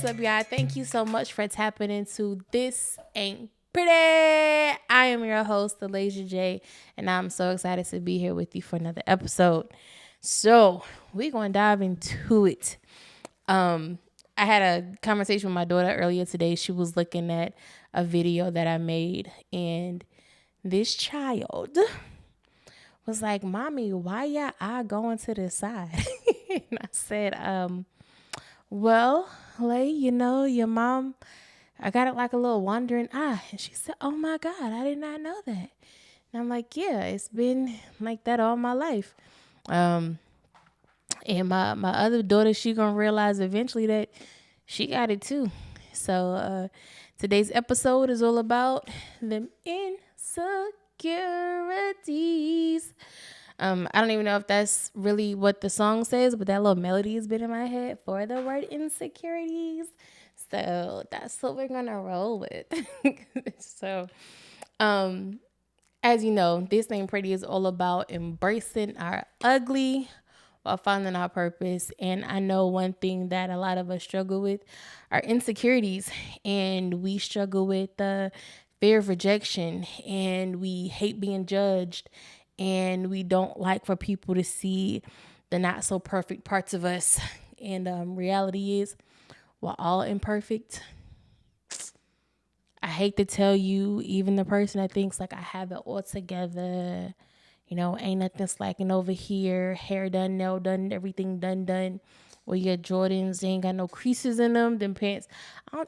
up, y'all? Thank you so much for tapping into This Ain't Pretty. I am your host, Alasia J, and I'm so excited to be here with you for another episode. So we're going to dive into it. I had a conversation with my daughter earlier today. She was looking at a video that I made, and this child was like, "Mommy, why y'all eye going to the side?" And I said, well, Lay, your mom, I got it like a little wandering eye. And she said, "Oh my God, I did not know that." And I'm like, yeah, it's been like that all my life. And my other daughter, she gonna realize eventually that she got it too. So today's episode is all about them insecurities. I don't even know if that's really what the song says, but that little melody has been in my head for the word insecurities. So that's what we're gonna roll with. So, as you know, This Ain't Pretty is all about embracing our ugly while finding our purpose. And I know one thing that a lot of us struggle with are insecurities, and we struggle with the fear of rejection, and we hate being judged, and we don't like for people to see the not so perfect parts of us. And reality is, we're all imperfect. I hate to tell you, even the person that thinks like I have it all together, ain't nothing slacking over here, hair done, nail done, everything done. Well, your Jordans, they ain't got no creases in them pants.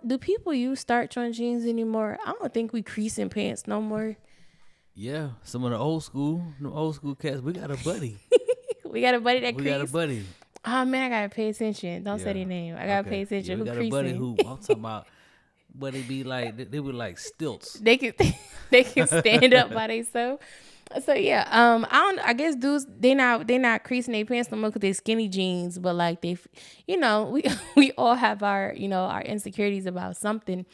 Do people use starch on jeans anymore? I don't think we crease in pants no more. Yeah, some of the old school cats, we got a buddy. We got a buddy that We crease? got a buddy. Oh, man, I got to pay attention. Don't say their name. I got to pay attention. Yeah, Who we got creasing? a buddy who, I'm talking about, but they be like, they were like stilts. They can stand up by themselves. So yeah, I guess dudes, they not creasing their pants no more because they skinny jeans, but like we we all have our our insecurities about something.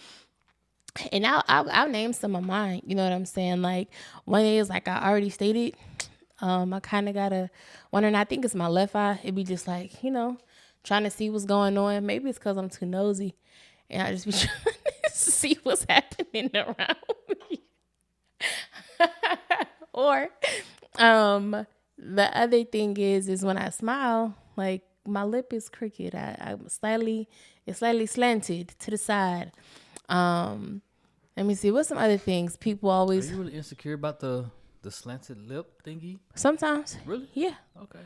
And I'll name some of mine. You know what I'm saying? Like one is, like I already stated, I kind of got a one, and I think it's my left eye. It be just like trying to see what's going on. Maybe it's because I'm too nosy, and I just be trying to see what's happening around me. Or the other thing is when I smile, like my lip is crooked. It's slightly slanted to the side. Let me see. What's some other things people always? Are you really insecure about the slanted lip thingy? Sometimes. Really? Yeah. Okay.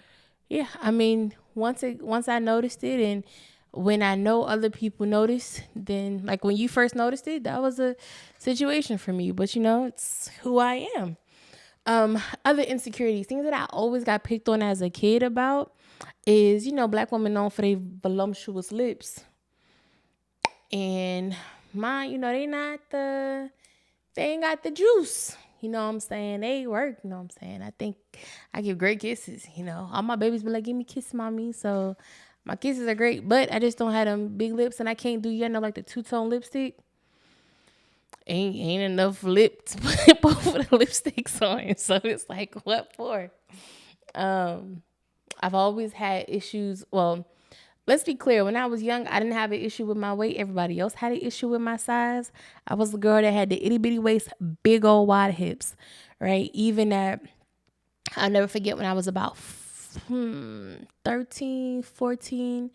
Yeah. I mean, once I noticed it, and when I know other people notice, then like when you first noticed it, that was a situation for me. But it's who I am. Other insecurities, things that I always got picked on as a kid about is, Black women known for their voluptuous lips. And mine, they ain't got the juice. You know what I'm saying? They work, you know what I'm saying? I think I give great kisses, All my babies be like, "Give me a kiss, mommy." So my kisses are great, but I just don't have them big lips, and I can't do, like the two-tone lipstick. Ain't enough lip to put both of the lipsticks on. So it's like, what for? I've always had issues. Well, let's be clear. When I was young, I didn't have an issue with my weight. Everybody else had an issue with my size. I was the girl that had the itty bitty waist, big old wide hips, right? Even that, I'll never forget when I was about 13, 14,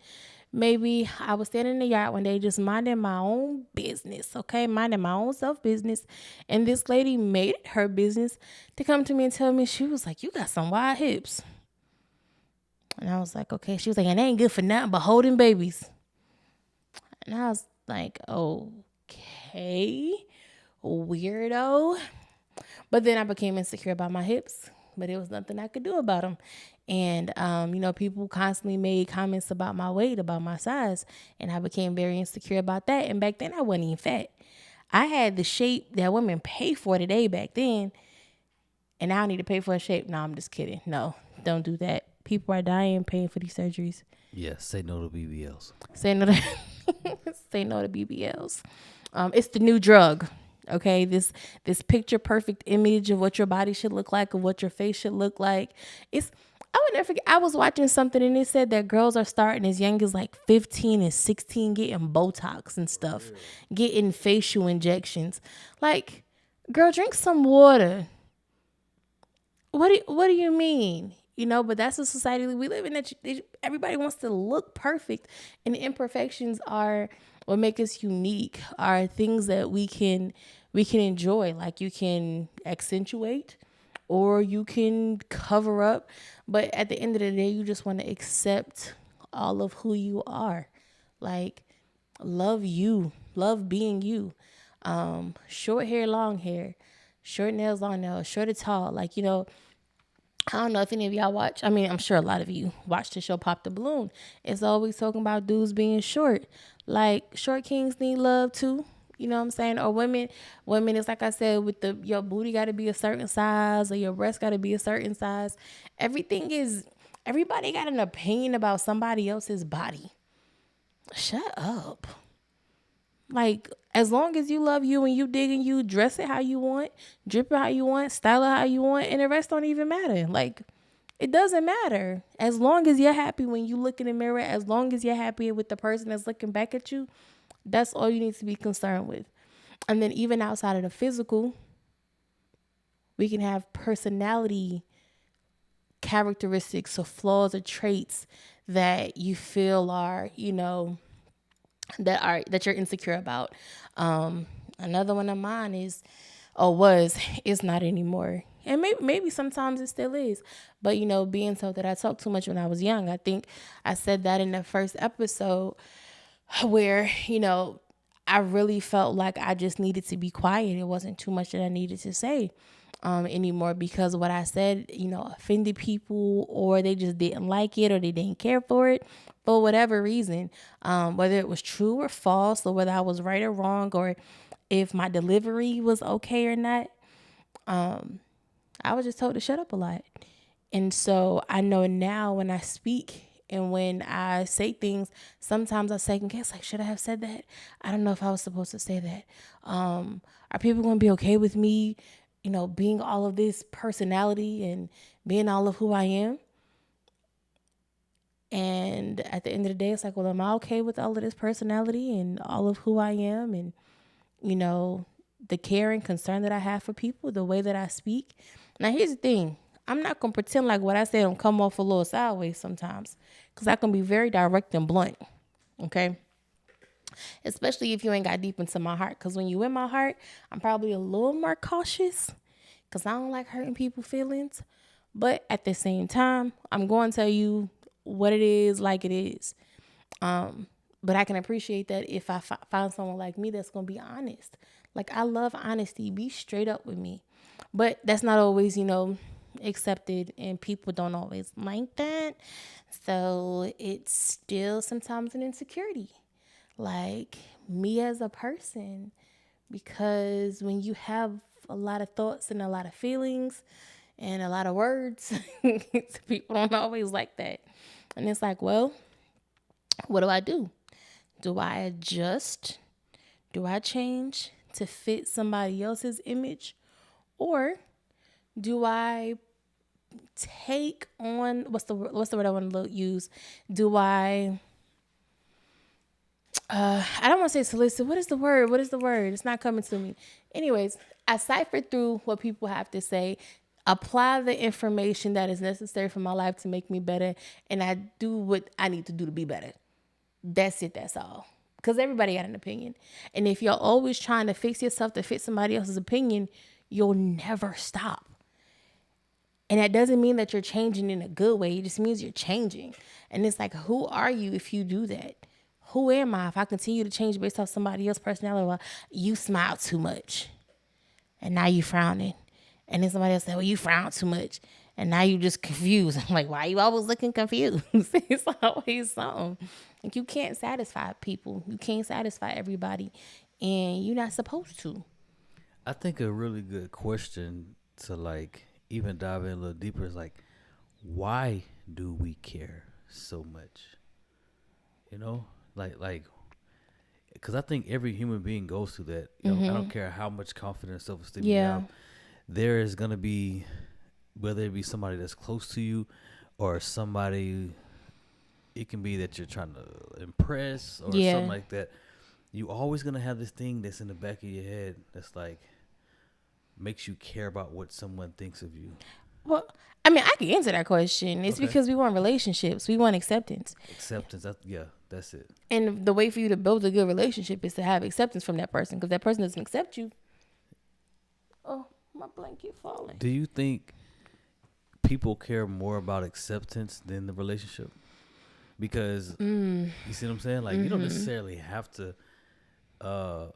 maybe. I was standing in the yard one day just minding my own business, okay? Minding my own self business. And this lady made it her business to come to me and tell me, she was like, "You got some wide hips." And I was like, okay. She was like, "And they ain't good for nothing but holding babies." And I was like, okay, weirdo. But then I became insecure about my hips, but it was nothing I could do about them. And, people constantly made comments about my weight, about my size, and I became very insecure about that. And back then I wasn't even fat. I had the shape that women pay for today back then, and now I need to pay for a shape. No, I'm just kidding. No, don't do that. People are dying paying for these surgeries. Yeah, say no to BBLs. Say no to say no to BBLs. It's the new drug. Okay, this picture perfect image of what your body should look like, of what your face should look like. I would never forget. I was watching something and it said that girls are starting as young as like 15 and 16 getting Botox and stuff, getting facial injections. Like, girl, drink some water. What do you mean? You know, but that's the society we live in. That everybody wants to look perfect, and the imperfections are what make us unique. Are things that we can enjoy. Like you can accentuate, or you can cover up. But at the end of the day, you just want to accept all of who you are. Like love you, love being you. Short hair, long hair, short nails, long nails, short or tall. Like I don't know if any of y'all watch. I mean, I'm sure a lot of you watch the show Pop the Balloon. It's always talking about dudes being short. Like short kings need love too. You know what I'm saying? Or women. It's like I said, with your booty got to be a certain size, or your breast got to be a certain size. Everything is. Everybody got an opinion about somebody else's body. Shut up. Like, as long as you love you and you digging you, dress it how you want, drip it how you want, style it how you want, and the rest don't even matter. Like, it doesn't matter. As long as you're happy when you look in the mirror, as long as you're happy with the person that's looking back at you, that's all you need to be concerned with. And then even outside of the physical, we can have personality characteristics or flaws or traits that you feel are, that you're insecure about. Another one of mine is not anymore, and maybe sometimes it still is. But being told that I talked too much when I was young, I think I said that in the first episode, where I really felt like I just needed to be quiet. It wasn't too much that I needed to say anymore, because what I said, offended people, or they just didn't like it, or they didn't care for it for whatever reason, whether it was true or false, or whether I was right or wrong, or if my delivery was okay or not. I was just told to shut up a lot. And so I know now when I speak and when I say things, sometimes I second guess, like, should I have said that? I don't know if I was supposed to say that. Are people going to be okay with me, being all of this personality and being all of who I am? And at the end of the day, it's like, well, am I okay with all of this personality and all of who I am, and, the care and concern that I have for people, the way that I speak? Now, here's the thing. I'm not going to pretend like what I say don't come off a little sideways sometimes, because I can be very direct and blunt, okay? Especially if you ain't got deep into my heart, because when you in my heart, I'm probably a little more cautious, because I don't like hurting people's feelings. But at the same time, I'm going to tell you what it is, like it is. But I can appreciate that if I find someone like me that's going to be honest. Like, I love honesty. Be straight up with me. But that's not always, accepted, and people don't always like that. So it's still sometimes an insecurity. Like, me as a person, because when you have a lot of thoughts and a lot of feelings and a lot of words, people don't always like that. And it's like, well, what do I do? Do I adjust? Do I change to fit somebody else's image? Or do I take on, what's the word I want to use? Do I I don't want to say solicit. What is the word? It's not coming to me. Anyways, I cipher through what people have to say, apply the information that is necessary for my life to make me better, and I do what I need to do to be better. That's it. That's all. Because everybody got an opinion. And if you're always trying to fix yourself to fit somebody else's opinion, you'll never stop. And that doesn't mean that you're changing in a good way. It just means you're changing. And it's like, who are you if you do that? Who am I if I continue to change based off somebody else's personality? Well, you smile too much, and now you frowning. And then somebody else said, well, you frown too much, and now you just confused. I'm like, why are you always looking confused? It's always something. Like, you can't satisfy people. You can't satisfy everybody, and you're not supposed to. I think a really good question to like even dive in a little deeper is like, why do we care so much? You know, like, because I think every human being goes through that. I don't care how much confidence, self-esteem you have. There is gonna be, whether it be somebody that's close to you, or somebody. It can be that you're trying to impress or something Yeah. like that. You always gonna have this thing that's in the back of your head that's like makes you care about what someone thinks of you. Well, I mean, I can answer that question. It's Okay. because we want relationships. We want acceptance. Acceptance. Yeah, that's it. And the way for you to build a good relationship is to have acceptance from that person. Because that person doesn't accept you. Oh, my blanket falling. Do you think people care more about acceptance than the relationship? Because you see what I'm saying? Like you don't necessarily have to uh,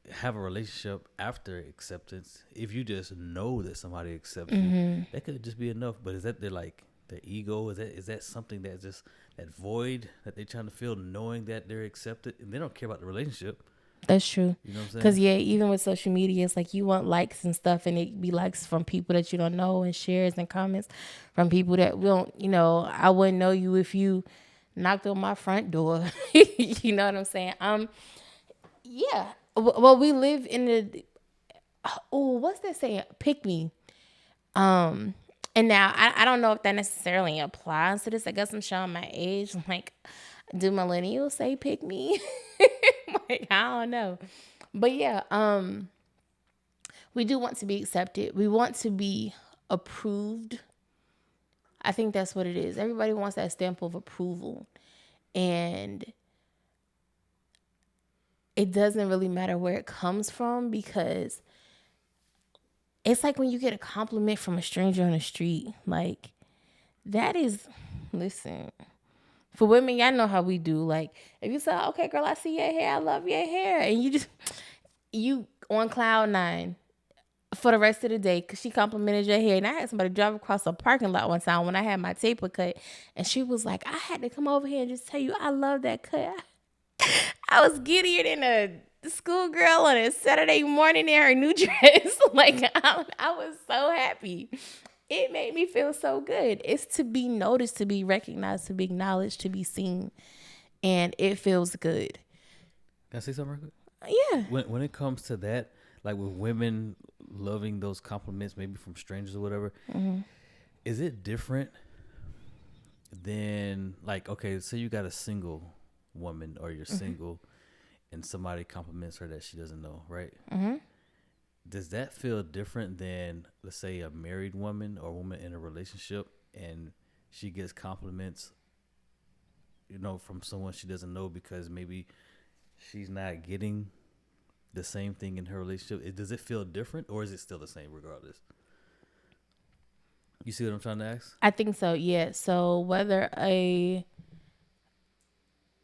have a relationship after acceptance. If you just know that somebody accepts you, that could just be enough. But is that their ego? Is that something that's just that void that they're trying to fill, knowing that they're accepted, and they don't care about the relationship? That's true. You know what I'm saying? Because, yeah, even with social media, it's like you want likes and stuff, and it be likes from people that you don't know and shares and comments from people that we don't, I wouldn't know you if you knocked on my front door. You know what I'm saying? Yeah. Well, we live in the, what's that saying? Pick me. And now I don't know if that necessarily applies to this. I guess I'm showing my age. Like, do millennials say pick me? Like, I don't know. But yeah, we do want to be accepted. We want to be approved. I think that's what it is. Everybody wants that stamp of approval. And it doesn't really matter where it comes from, because it's like when you get a compliment from a stranger on the street. Like, that is, listen, for women, y'all know how we do. Like, if you say, okay, girl, I see your hair, I love your hair, and you on cloud nine for the rest of the day because she complimented your hair. And I had somebody drive across a parking lot one time when I had my taper cut, and she was like, I had to come over here and just tell you I love that cut. I was giddier than a schoolgirl on a Saturday morning in her new dress. Like, I was so happy. It made me feel so good. It's to be noticed, to be recognized, to be acknowledged, to be seen. And it feels good. Can I say something real quick? Yeah. When it comes to that, like with women loving those compliments, maybe from strangers or whatever, is it different than, like, okay, say you got a single woman or you're single and somebody compliments her that she doesn't know, right? Does that feel different than, let's say, a married woman or a woman in a relationship and she gets compliments, from someone she doesn't know because maybe she's not getting the same thing in her relationship? Does it feel different, or is it still the same regardless? You see what I'm trying to ask? I think so, yeah. So whether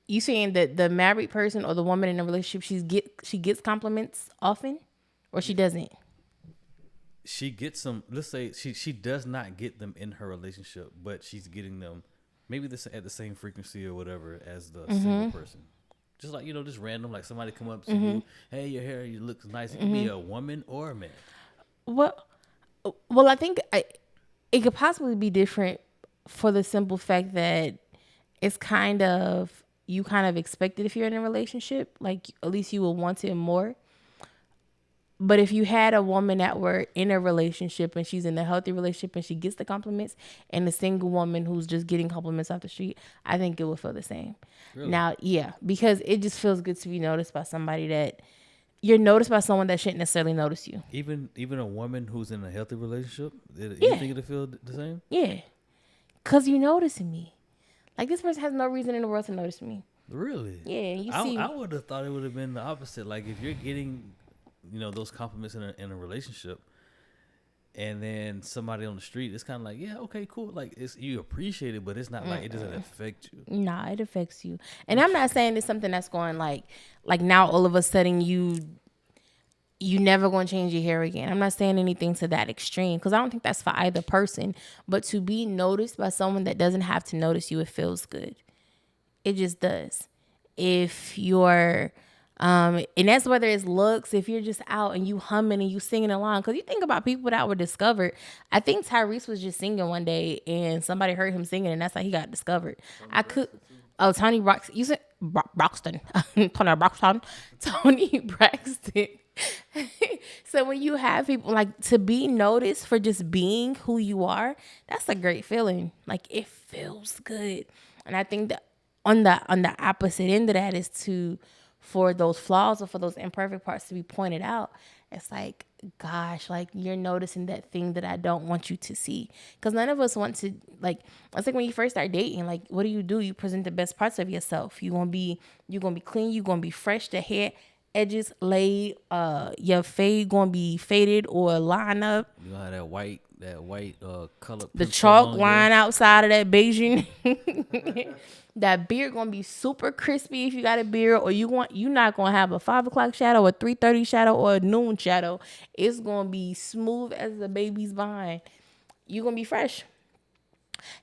you saying that the married person or the woman in a relationship, she gets compliments often, or she doesn't? She gets some. Let's say she does not get them in her relationship, but she's getting them maybe at the same frequency or whatever as the single person. Just like, just random, like somebody come up to you, hey, your hair, you look nice. It could be a woman or a man. Well, I think it could possibly be different for the simple fact that it's you kind of expect it if you're in a relationship. Like, at least you will want it more. But if you had a woman that were in a relationship and she's in a healthy relationship and she gets the compliments, and a single woman who's just getting compliments off the street, I think it would feel the same. Really? Now, yeah, because it just feels good to be noticed by somebody that you're noticed by someone that shouldn't necessarily notice you. Even a woman who's in a healthy relationship, you think it'll feel the same? Yeah, because you noticing me. Like, this person has no reason in the world to notice me. Really? Yeah, you see. I would have thought it would have been the opposite. Like, if you're getting, those compliments in a relationship, and then somebody on the street, it's kind of like, yeah, okay, cool. Like, you appreciate it, but it's not like it doesn't affect you. Nah, it affects you. And I'm not saying it's something that's going like now all of a sudden you never going to change your hair again. I'm not saying anything to that extreme, because I don't think that's for either person. But to be noticed by someone that doesn't have to notice you, it feels good. It just does. If you're and that's whether it's looks, if you're just out and you humming and you singing along. Because you think about people that were discovered. I think Tyrese was just singing one day and somebody heard him singing, and that's how he got discovered. Tony Braxton. You said Braxton. Tony Braxton. Tony Braxton. So when you have people like to be noticed for just being who you are, that's a great feeling. Like it feels good. And I think that on the opposite end of that is to for those flaws or for those imperfect parts to be pointed out. It's like, gosh, like you're noticing that thing that I don't want you to see. Because none of us want to like. It's like when you first start dating. Like, what do? You present the best parts of yourself. You gonna be clean. You gonna be fresh. The hair edges laid. Your fade gonna be faded or line up. You gonna have that white colored The pencil chalk on there. line outside of that Beijing. That beard gonna be super crispy if you got a beard, or you not gonna have a 5 o'clock shadow, a 3:30 shadow, or a noon shadow. It's gonna be smooth as a baby's behind. You gonna be fresh.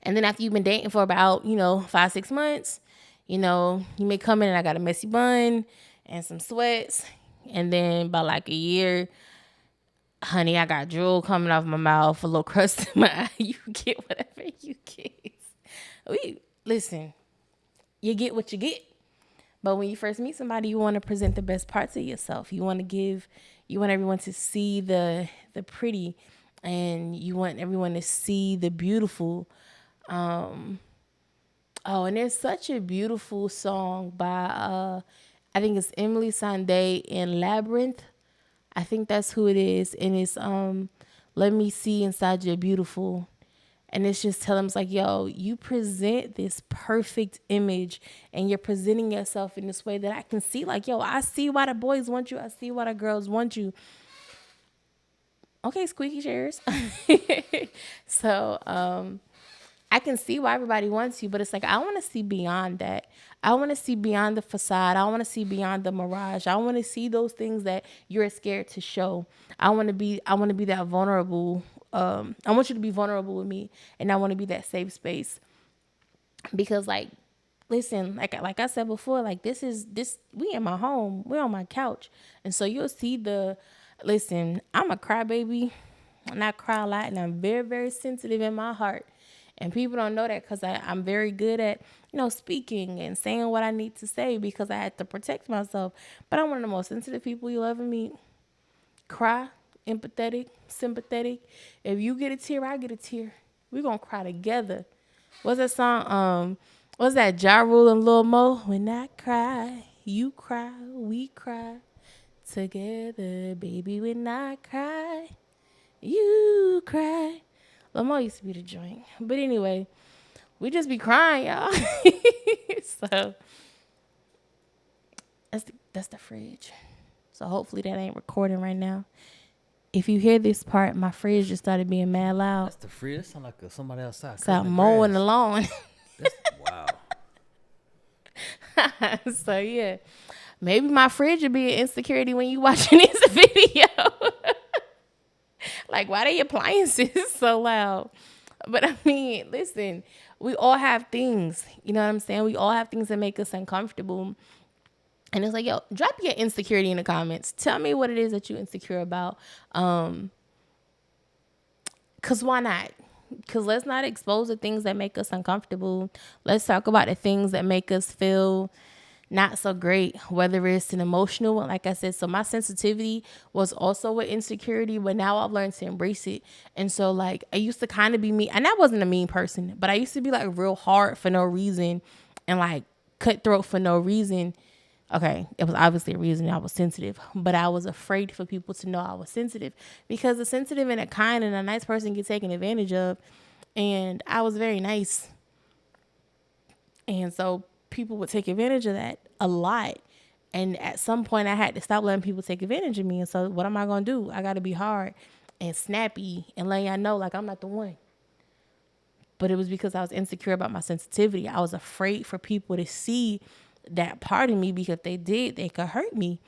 And then after you've been dating for about 5-6 months, you may come in and I got a messy bun and some sweats, and then by like a year, honey, I got drool coming off my mouth, a little crust in my eye. You get whatever you get. We listen. You get what you get. But when you first meet somebody, you want to present the best parts of yourself. You want everyone to see the pretty, and you want everyone to see the beautiful. Oh, and there's such a beautiful song by I think it's Emily Sandé in Labyrinth. I think that's who it is. And it's Let Me See Inside Your Beautiful. And it's just telling them, it's like, yo, you present this perfect image and you're presenting yourself in this way that I can see, like, yo, I see why the boys want you. I see why the girls want you. Okay, squeaky chairs. So I can see why everybody wants you, but it's like, I want to see beyond that. I want to see beyond the facade. I want to see beyond the mirage. I want to see those things that you're scared to show. I want to be that vulnerable. I want you to be vulnerable with me, and I want to be that safe space. Because like, listen, like I said before, like this we in my home, we on my couch, and so you'll see listen, I'm a crybaby, and I cry a lot, and I'm very, very sensitive in my heart. And people don't know that because I'm very good at, speaking and saying what I need to say because I had to protect myself. But I'm one of the most sensitive people you'll ever meet. Cry, empathetic, sympathetic. If you get a tear, I get a tear. We're going to cry together. What's that song? What's that? Ja Rule and Lil Mo? When I cry, you cry, we cry together, baby. When I cry, you cry. Lil Mo used to be the joint. But anyway, we just be crying, y'all. So that's the fridge. So hopefully that ain't recording right now. If you hear this part, my fridge just started being mad loud. That's the free. That sound like somebody outside So cutting I'm the mowing grass. the lawn. That's wow. So yeah, maybe my fridge will be an insecurity when you watching this video. Like, why the appliances so loud? But I mean, listen, we all have things. You know what I'm saying? We all have things that make us uncomfortable. And it's like, yo, drop your insecurity in the comments. Tell me what it is that you're insecure about. Cause why not? Cause let's not expose the things that make us uncomfortable. Let's talk about the things that make us feel not so great, whether it's an emotional one, like I said. So my sensitivity was also an insecurity, but now I've learned to embrace it. And so like I used to kind of be mean, and I wasn't a mean person, but I used to be like real hard for no reason and like cutthroat for no reason. Okay, it was obviously a reason I was sensitive, but I was afraid for people to know I was sensitive because a sensitive and a kind and a nice person get taken advantage of. And I was very nice. And so people would take advantage of that a lot. And at some point, I had to stop letting people take advantage of me. And so, what am I going to do? I got to be hard and snappy and let y'all know, like, I'm not the one. But it was because I was insecure about my sensitivity. I was afraid for people to see that part of me because if they did, they could hurt me.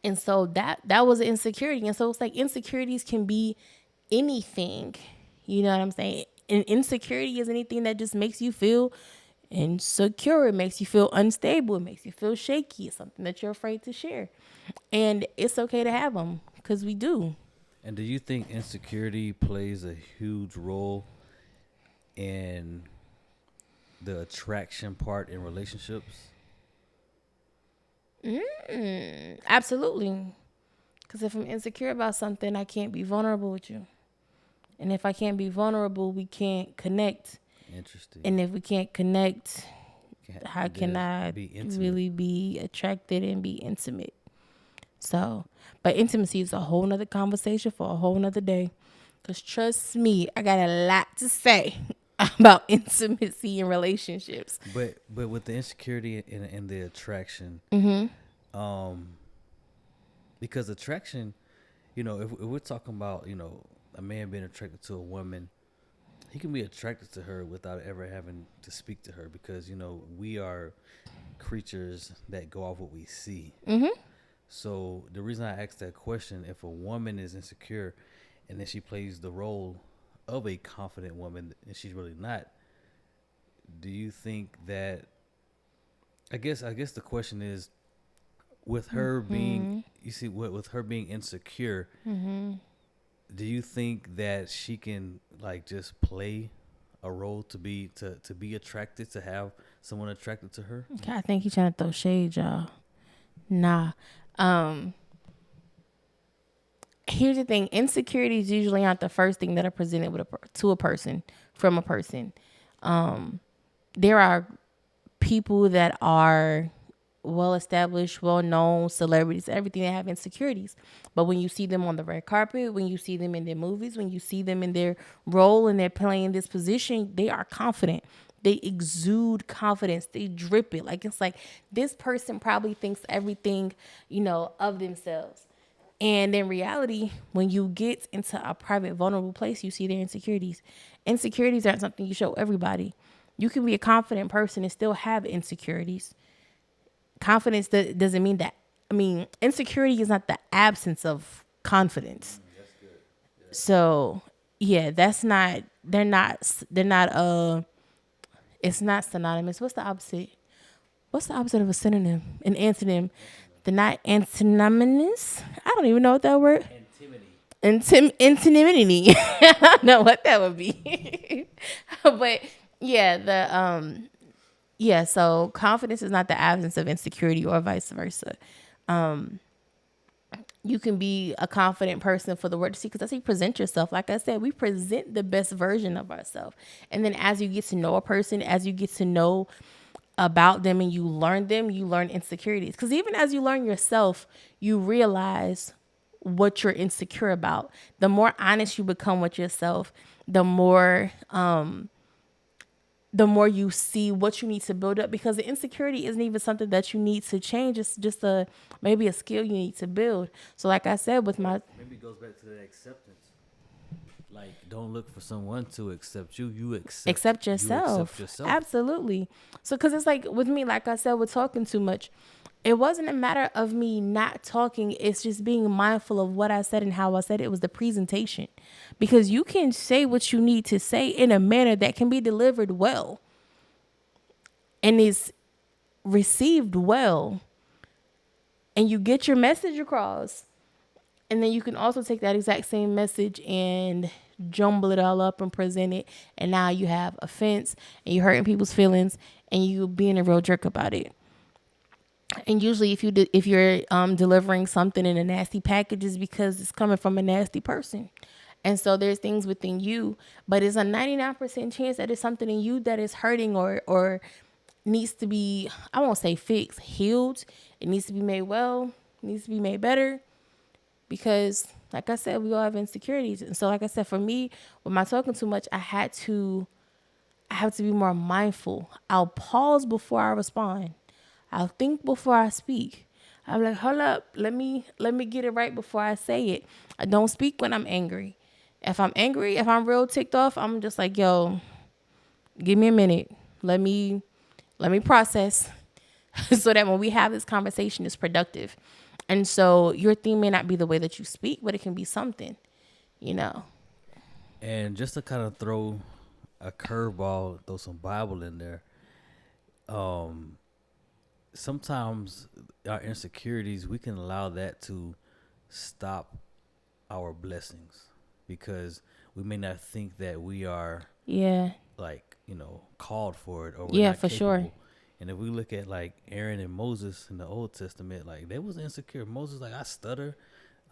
And so that was an insecurity. And so it's like insecurities can be anything. You know what I'm saying? And insecurity is anything that just makes you feel insecure. It makes you feel unstable. It makes you feel shaky. It's something that you're afraid to share. And it's okay to have them because we do. And do you think insecurity plays a huge role in the attraction part in relationships? Absolutely. Because if I'm insecure about something, I can't be vulnerable with you. And if I can't be vulnerable, we can't connect. Interesting. And if we can't connect, how can There's I be intimate. really be attracted and be intimate? So, but intimacy is a whole nother conversation for a whole nother day. Because trust me, I got a lot to say about intimacy and relationships. But with the insecurity and the attraction, um, because attraction, if we're talking about a man being attracted to a woman, he can be attracted to her without ever having to speak to her because we are creatures that go off what we see. So the reason I asked that question, if a woman is insecure and then she plays the role of a confident woman and she's really not, do you think that I guess the question is with her being with her being insecure, do you think that she can like just play a role to be attracted, to have someone attracted to her? Okay, I think he's trying to throw shade, y'all. Nah. Here's the thing. Insecurities usually aren't the first thing that are presented to a person from a person. There are people that are well-established, well-known celebrities, everything, that have insecurities. But when you see them on the red carpet, when you see them in their movies, when you see them in their role and they're playing this position, they are confident. They exude confidence. They drip it. Like, it's like this person probably thinks everything, of themselves. And in reality, when you get into a private, vulnerable place, you see their insecurities. Insecurities aren't something you show everybody. You can be a confident person and still have insecurities. Confidence doesn't mean that. Insecurity is not the absence of confidence. That's good. Yeah. So, yeah, that's not, it's not synonymous. What's the opposite? What's the opposite of a synonym? An antonym. They're not antinomous. I don't even know what that word. Anonymity. I don't know what that would be. But yeah, so confidence is not the absence of insecurity or vice versa. You can be a confident person for the world to see, because that's how you present yourself. Like I said, we present the best version of ourselves. And then as you get to know a person, as you get to know about them and you learn them, you learn insecurities. Because even as you learn yourself, you realize what you're insecure about. The more honest you become with yourself, the more you see what you need to build up, because the insecurity isn't even something that you need to change. It's just maybe a skill you need to build. So like I said, with my, maybe it goes back to that acceptance. Like, don't look for someone to accept you. You accept yourself. You accept yourself. Absolutely. So, because it's like with me, like I said, with talking too much, it wasn't a matter of me not talking. It's just being mindful of what I said and how I said it. It was the presentation. Because you can say what you need to say in a manner that can be delivered well and is received well, and you get your message across. And then you can also take that exact same message and jumble it all up and present it. And now you have offense and you're hurting people's feelings and you being a real jerk about it. And usually if you're delivering something in a nasty package, is because it's coming from a nasty person. And so there's things within you, but it's a 99% chance that it's something in you that is hurting or needs to be, I won't say fixed, healed. It needs to be made well, needs to be made better. Because like I said, we all have insecurities. And so like I said, for me, with my talking too much, I have to be more mindful. I'll pause before I respond. I'll think before I speak. I'm like, hold up, let me get it right before I say it. I don't speak when I'm angry. If I'm angry, if I'm real ticked off, I'm just like, yo, give me a minute. Let me process so that when we have this conversation, it's productive. And so your theme may not be the way that you speak, but it can be something, And just to kind of throw a curveball, throw some Bible in there. Sometimes our insecurities, we can allow that to stop our blessings, because we may not think that we are called for it, or we're not for capable. Sure. And if we look at like Aaron and Moses in the Old Testament, like they was insecure. Moses like, I stutter,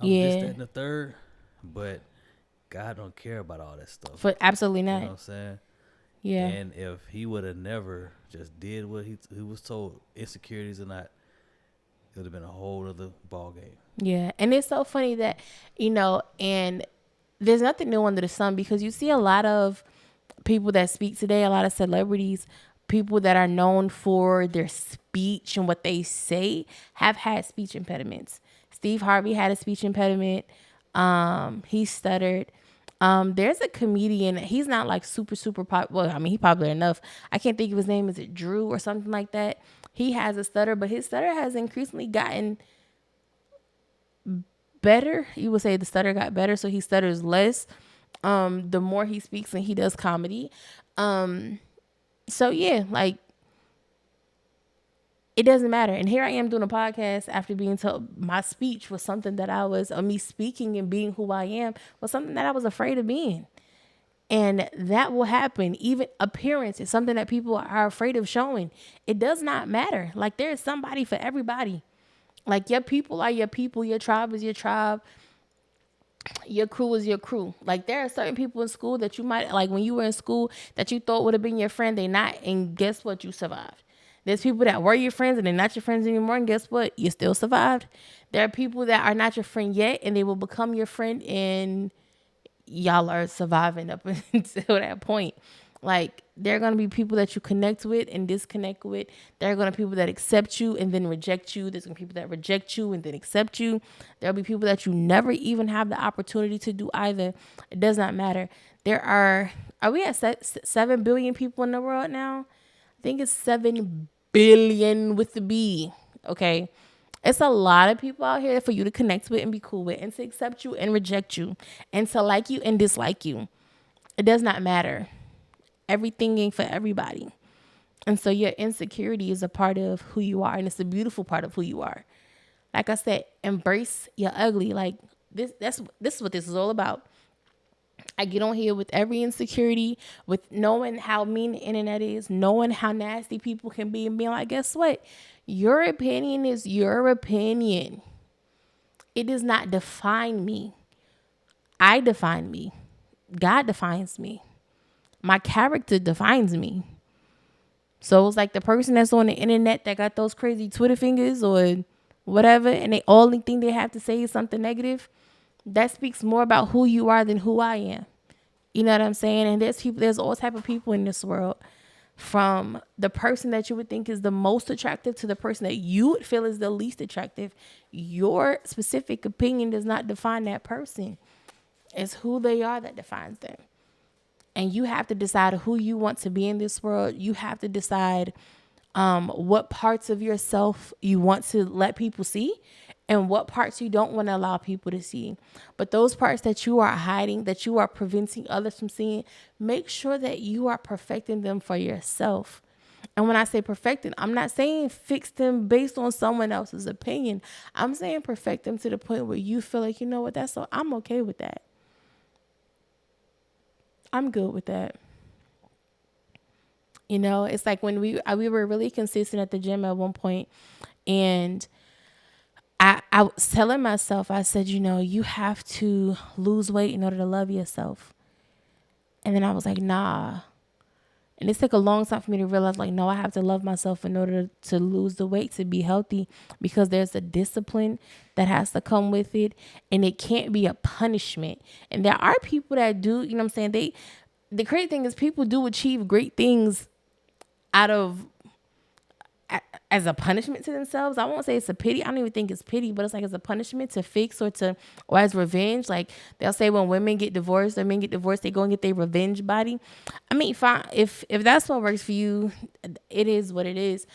I'm this, that, Yeah. and the third, but God don't care about all that stuff. For absolutely You know not. what I'm saying? Yeah. And if he would have never just did what he was told, insecurities or not, it would have been a whole other ball game. Yeah. And it's so funny that, and there's nothing new under the sun because you see a lot of people that speak today, a lot of celebrities, people that are known for their speech and what they say have had speech impediments. Steve Harvey had a speech impediment. He stuttered. There's a comedian. He's not like super pop. Well, I mean, he popular enough. I can't think of his name. Is it Drew or something like that? He has a stutter, but his stutter has increasingly gotten better. You would say the stutter got better, so he stutters less. The more he speaks and he does comedy. So yeah, like it doesn't matter. And here I am doing a podcast after being told my speech was something that me speaking and being who I am was something that I was afraid of being. And that will happen. Even appearance is something that people are afraid of showing. It does not matter. Like there is somebody for everybody. Like your people are your people, your tribe is your tribe, your crew is your crew. Like there are certain people in school that you might like when you were in school that you thought would have been your friend, they not, and guess what? You survived. There's people that were your friends and they're not your friends anymore, and guess what? You still survived. There are people that are not your friend yet and they will become your friend, and y'all are surviving up until that point. Like there are gonna be people that you connect with and disconnect with. There are gonna be people that accept you and then reject you. There's gonna be people that reject you and then accept you. There'll be people that you never even have the opportunity to do either. It does not matter. Are we at 7 billion people in the world now? I think it's 7 billion with the B. Okay. It's a lot of people out here for you to connect with and be cool with and to accept you and reject you and to like you and dislike you. It does not matter. Everything ain't for everybody. And so your insecurity is a part of who you are, and it's a beautiful part of who you are. Like I said, embrace your ugly. Like this is what this is all about. I get on here with every insecurity, with knowing how mean the internet is, knowing how nasty people can be, and being like, guess what? Your opinion is your opinion. It does not define me. I define me. God defines me. My character defines me. So it's like the person that's on the internet that got those crazy Twitter fingers or whatever, and they only thing they have to say is something negative. That speaks more about who you are than who I am. You know what I'm saying? And there's all type of people in this world, from the person that you would think is the most attractive to the person that you would feel is the least attractive. Your specific opinion does not define that person. It's who they are that defines them. And you have to decide who you want to be in this world. You have to decide what parts of yourself you want to let people see and what parts you don't want to allow people to see. But those parts that you are hiding, that you are preventing others from seeing, make sure that you are perfecting them for yourself. And when I say perfecting, I'm not saying fix them based on someone else's opinion. I'm saying perfect them to the point where you feel like, you know what, I'm okay with that. I'm good with that. It's like when we were really consistent at the gym at one point, and I was telling myself, I said, you have to lose weight in order to love yourself. And then I was like, nah. And it took a long time for me to realize, like, no, I have to love myself in order to lose the weight, to be healthy, because there's a discipline that has to come with it, and it can't be a punishment. And there are people that do, you know what I'm saying? The crazy thing is people do achieve great things out of as a punishment to themselves. I won't say it's a pity. I don't even think it's pity, but it's like as a punishment to fix or as revenge. Like they'll say when women get divorced or men get divorced, they go and get their revenge body. I mean, fine. If that's what works for you, it is what it is.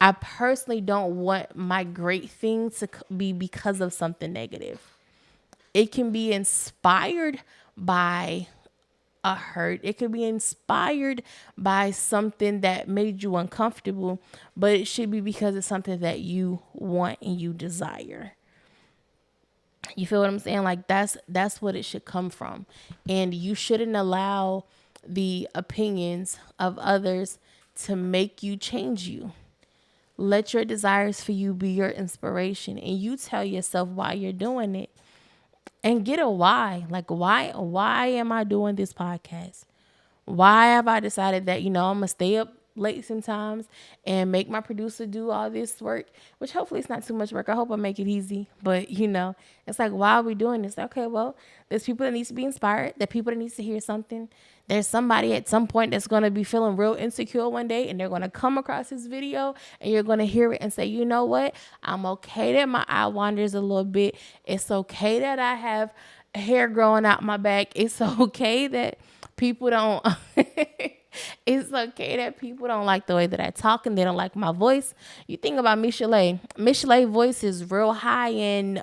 I personally don't want my great thing to be because of something negative. It can be inspired by a hurt. It could be inspired by something that made you uncomfortable, but it should be because it's something that you want and you desire. You feel what I'm saying? Like that's what it should come from. And you shouldn't allow the opinions of others to make you change you. Let your desires for you be your inspiration, and you tell yourself why you're doing it. and get a why. Like, why am I doing this podcast? Why have I decided that, I'm going to stay up late sometimes and make my producer do all this work, which hopefully it's not too much work. I hope I make it easy. But, it's like, why are we doing this? Okay, well, there's people that needs to be inspired. There are people that needs to hear something. There's somebody at some point that's going to be feeling real insecure one day, and they're going to come across this video, and you're going to hear it and say, you know what? I'm okay that my eye wanders a little bit. It's okay that I have hair growing out my back. It's okay that people don't it's okay that people don't like the way that I talk and they don't like my voice. You think about Michelet voice is real high and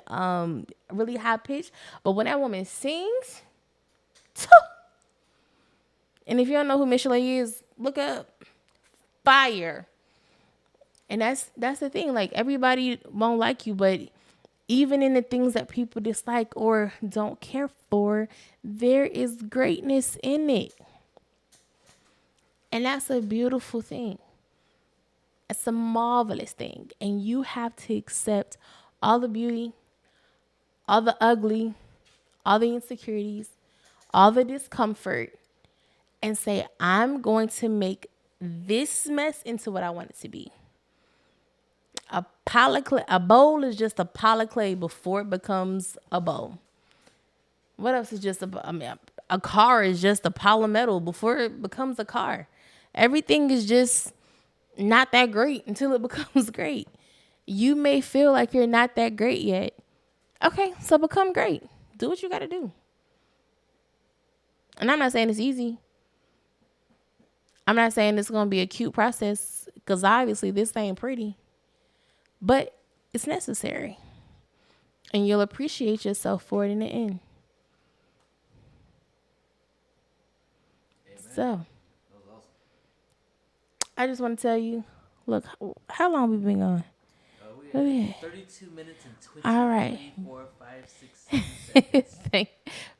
really high pitched, but when that woman sings, and if you don't know who Michelet is, look up fire. And that's the thing. Like, everybody won't like you, but even in the things that people dislike or don't care for, there is greatness in it. And that's a beautiful thing. It's a marvelous thing. And you have to accept all the beauty, all the ugly, all the insecurities, all the discomfort, and say, I'm going to make this mess into what I want it to be. A bowl is just a pile of clay before it becomes a bowl. What else is just a car is just a pile of metal before it becomes a car. Everything is just not that great until it becomes great. You may feel like you're not that great yet. Okay, so become great. Do what you got to do. And I'm not saying it's easy. I'm not saying it's going to be a cute process, because obviously this ain't pretty. But it's necessary. And you'll appreciate yourself for it in the end. Amen. So, I just want to tell you, look, how long we been going? We have 32 minutes and 20, all right. 3, 4, 5, 6, 7 seconds.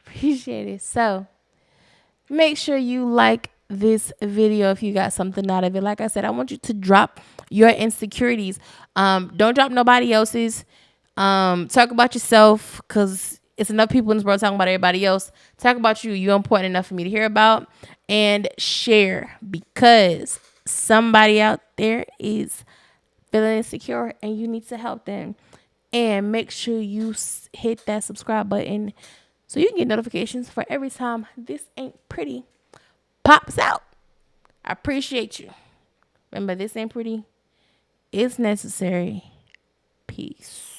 Appreciate it. So, make sure you like this video if you got something out of it. Like I said, I want you to drop your insecurities. Don't drop nobody else's. Talk about yourself, because it's enough people in this world talking about everybody else. Talk about you. You're important enough for me to hear about. And share, because somebody out there is feeling insecure and you need to help them. And make sure you hit that subscribe button so you can get notifications for every time This Ain't Pretty pops out. I appreciate you. Remember, this ain't pretty. It's necessary. Peace.